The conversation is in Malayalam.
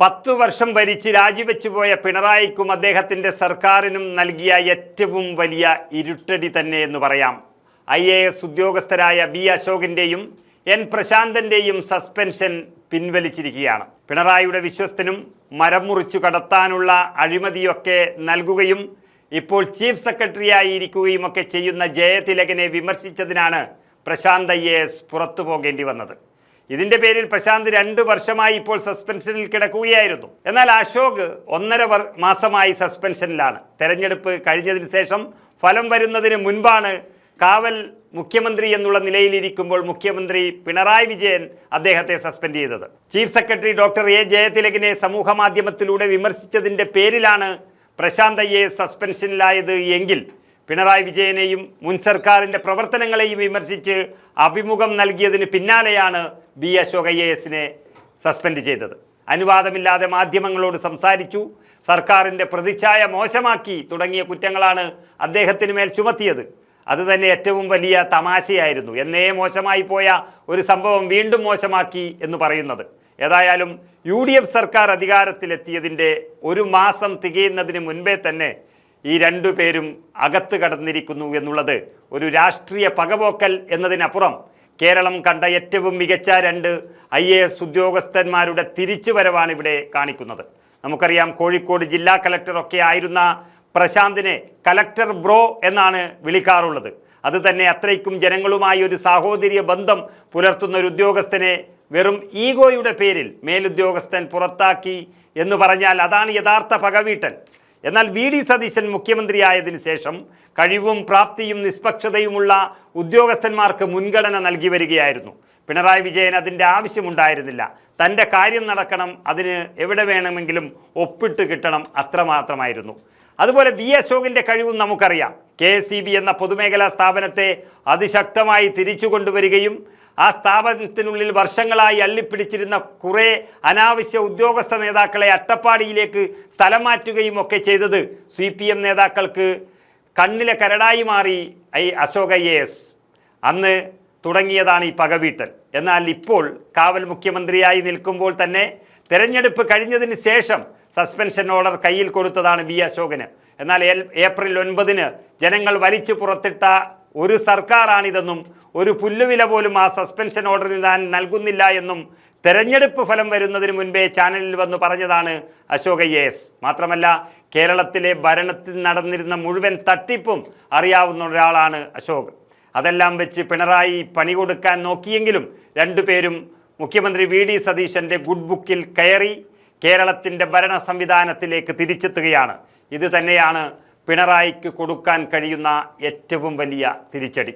10 വർഷം ഭരിച്ച് രാജിവെച്ചുപോയ പിണറായിക്കും അദ്ദേഹത്തിൻ്റെ സർക്കാരിനും നൽകിയ ഏറ്റവും വലിയ ഇരുട്ടടി തന്നെ എന്ന് പറയാം. IAS ഉദ്യോഗസ്ഥരായ ബി അശോകിൻ്റെയും എൻ പ്രശാന്തൻ്റെയും സസ്പെൻഷൻ പിൻവലിച്ചിരിക്കുകയാണ്. പിണറായിയുടെ വിശ്വസ്തനും മരം മുറിച്ചു കടത്താനുള്ള അഴിമതിയൊക്കെ നൽകുകയും ഇപ്പോൾ ചീഫ് സെക്രട്ടറിയായി ഇരിക്കുകയും ഒക്കെ ചെയ്യുന്ന ജയതിലകനെ വിമർശിച്ചതിനാണ് പ്രശാന്ത് IAS പുറത്തു പോകേണ്ടി വന്നത്. ഇതിന്റെ പേരിൽ പ്രശാന്ത് 2 വർഷമായി ഇപ്പോൾ സസ്പെൻഷനിൽ കിടക്കുകയായിരുന്നു. എന്നാൽ അശോക് 1.5 മാസമായി സസ്പെൻഷനിലാണ്. തെരഞ്ഞെടുപ്പ് കഴിഞ്ഞതിന് ശേഷം ഫലം വരുന്നതിന് മുൻപാണ് കാവൽ മുഖ്യമന്ത്രി എന്നുള്ള നിലയിലിരിക്കുമ്പോൾ മുഖ്യമന്ത്രി പിണറായി വിജയൻ അദ്ദേഹത്തെ സസ്പെൻഡ് ചെയ്തത്. ചീഫ് സെക്രട്ടറി ഡോക്ടർ എ ജയതിലകനെ സമൂഹ മാധ്യമത്തിലൂടെ വിമർശിച്ചതിന്റെ പേരിലാണ് പ്രശാന്ത് IAS സസ്പെൻഷനിലായത് എങ്കിൽ പിണറായി വിജയനെയും മുൻ സർക്കാരിൻ്റെ പ്രവർത്തനങ്ങളെയും വിമർശിച്ച് അഭിമുഖം നൽകിയതിന് പിന്നാലെയാണ് ബി അശോക് IASനെ സസ്പെൻഡ് ചെയ്തത്. അനുവാദമില്ലാതെ മാധ്യമങ്ങളോട് സംസാരിച്ചു, സർക്കാരിൻ്റെ പ്രതിച്ഛായ മോശമാക്കി തുടങ്ങിയ കുറ്റങ്ങളാണ് അദ്ദേഹത്തിന് മേൽ ചുമത്തിയത്. അതുതന്നെ ഏറ്റവും വലിയ തമാശയായിരുന്നു. എന്നേ മോശമായി പോയ ഒരു സംഭവം വീണ്ടും മോശമാക്കി എന്ന് പറയുന്നത്. ഏതായാലും UDF സർക്കാർ അധികാരത്തിലെത്തിയതിൻ്റെ 1 മാസം തികയുന്നതിന് മുൻപേ തന്നെ ഈ 2 പേരും അകത്ത് കടന്നിരിക്കുന്നു എന്നുള്ളത് ഒരു രാഷ്ട്രീയ പകപോക്കൽ എന്നതിനപ്പുറം കേരളം കണ്ട ഏറ്റവും മികച്ച 2 IAS ഉദ്യോഗസ്ഥന്മാരുടെ തിരിച്ചുവരവാണ് ഇവിടെ കാണിക്കുന്നത്. നമുക്കറിയാം, കോഴിക്കോട് ജില്ലാ കലക്ടറൊക്കെ ആയിരുന്ന പ്രശാന്തിനെ കലക്ടർ ബ്രോ എന്നാണ് വിളിക്കാറുള്ളത്. അത് തന്നെ അത്രയ്ക്കും ജനങ്ങളുമായി ഒരു സാഹോദര്യ ബന്ധം പുലർത്തുന്ന ഒരു ഉദ്യോഗസ്ഥനെ വെറും ഈഗോയുടെ പേരിൽ മേലുദ്യോഗസ്ഥൻ പുറത്താക്കി എന്ന് പറഞ്ഞാൽ അതാണ് യഥാർത്ഥ പകവീട്ടൽ. എന്നാൽ VD സതീശൻ മുഖ്യമന്ത്രിയായതിനു ശേഷം കഴിവും പ്രാപ്തിയും നിഷ്പക്ഷതയുമുള്ള ഉദ്യോഗസ്ഥന്മാർക്ക് മുൻഗണന നൽകി വരികയായിരുന്നു. പിണറായി വിജയൻ അതിൻ്റെ ആവശ്യമുണ്ടായിരുന്നില്ല. തൻ്റെ കാര്യം നടക്കണം, അതിന് എവിടെ വേണമെങ്കിലും ഒപ്പിട്ട് കിട്ടണം, അത്രമാത്രമായിരുന്നു. അതുപോലെ ബി അശോകിൻ്റെ കഴിവും നമുക്കറിയാം. KSEB എന്ന പൊതുമേഖലാ സ്ഥാപനത്തെ അതിശക്തമായി തിരിച്ചു കൊണ്ടുവരികയും ആ സ്ഥാപനത്തിനുള്ളിൽ വർഷങ്ങളായി അള്ളിപ്പിടിച്ചിരുന്ന കുറേ അനാവശ്യ ഉദ്യോഗസ്ഥ നേതാക്കളെ അട്ടപ്പാടിയിലേക്ക് സ്ഥലം മാറ്റുകയും ഒക്കെ ചെയ്തത് CPM നേതാക്കൾക്ക് കണ്ണിലെ കരടായി മാറി അശോക് IAS. അന്ന് തുടങ്ങിയതാണ് ഈ പകവീട്ടൽ. എന്നാൽ ഇപ്പോൾ കാവൽ മുഖ്യമന്ത്രിയായി നിൽക്കുമ്പോൾ തന്നെ തെരഞ്ഞെടുപ്പ് കഴിഞ്ഞതിന് ശേഷം സസ്പെൻഷൻ ഓർഡർ കയ്യിൽ കൊടുത്തതാണ് ബി അശോകന്. എന്നാൽ ഏപ്രിൽ 9-ന് ജനങ്ങൾ വലിച്ചു പുറത്തിട്ട ഒരു സർക്കാരാണിതെന്നും ഒരു പുല്ലുവില പോലും ആ സസ്പെൻഷൻ ഓർഡറിന് താൻ നൽകുന്നില്ല എന്നും തെരഞ്ഞെടുപ്പ് ഫലം വരുന്നതിന് മുൻപേ ചാനലിൽ വന്ന് പറഞ്ഞതാണ് അശോക് IAS. മാത്രമല്ല, കേരളത്തിലെ ഭരണത്തിൽ നടന്നിരുന്ന മുഴുവൻ തട്ടിപ്പും അറിയാവുന്ന ഒരാളാണ് അശോക്. അതെല്ലാം വെച്ച് പിണറായി പണി കൊടുക്കാൻ നോക്കിയെങ്കിലും 2 പേരും മുഖ്യമന്ത്രി VD സതീശൻ്റെ ഗുഡ് ബുക്കിൽ കയറി കേരളത്തിൻ്റെ ഭരണ സംവിധാനത്തിലേക്ക് തിരിച്ചെത്തുകയാണ്. ഇത് തന്നെയാണ് പിണറായിക്ക് കൊടുക്കാൻ കഴിയുന്ന ഏറ്റവും വലിയ തിരിച്ചടി.